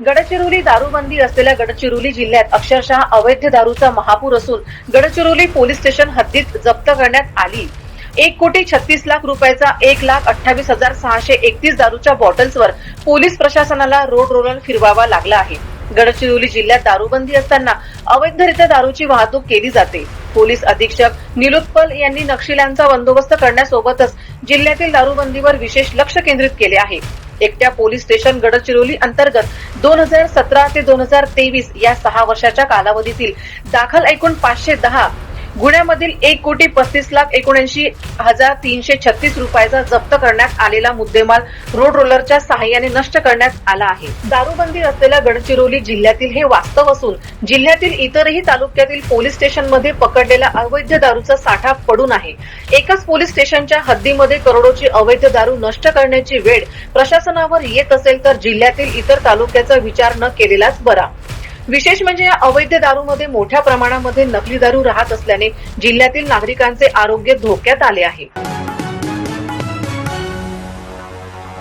गडचिरोली दारूबंदी असलेल्या गडचिरोली जिल्ह्यात अक्षरशः अवैध दारूचा महापूर असून गडचिरोली पोलीस स्टेशन हद्दीत जप्त करण्यात आली 1,36,00,000 रुपयाचा 1,28,631 दारूच्या बॉटल्सवर पोलीस प्रशासनाला रोड रोलर फिरवावा लागला आहे। गडचिरोली जिल्ह्यात दारूबंदी असताना अवैधरित्या दारूची वाहतूक केली जाते। पोलीस अधीक्षक निलोत्पल यांनी नक्षल्यांचा बंदोबस्त करण्यासोबतच जिल्ह्यातील दारूबंदीवर विशेष लक्ष केंद्रित केले आहे। एकट्या पोलीस स्टेशन गडचिरोली अंतर्गत 2017 ते 2023 या 6 वर्षाच्या कालावधीतील दाखल एकूण 510 गुन्ह्यामधील 1,79,79,336 रुपयाचा जप्त करण्यात आलेला मुद्देमाल रोड रोलरच्या सहाय्याने नष्ट करण्यात आला आहे। दारूबंदी असलेल्या गडचिरोली जिल्ह्यातील हे वास्तव असून जिल्ह्यातील इतरही तालुक्यातील पोलीस स्टेशनमध्ये पकडलेला अवैध दारूचा साठा पडून आहे। एकाच पोलीस स्टेशनच्या हद्दीमध्ये करोडोची अवैध दारू नष्ट करण्याची वेळ प्रशासनावर येत असेल तर जिल्ह्यातील इतर तालुक्याचा विचार न केलेलाच बरा। विशेष म्हणजे या अवैध दारूमध्ये मोठ्या प्रमाणामध्ये नकली दारू राहत असल्याने जिल्ह्यातील नागरिकांचे आरोग्य धोक्यात आले आहे।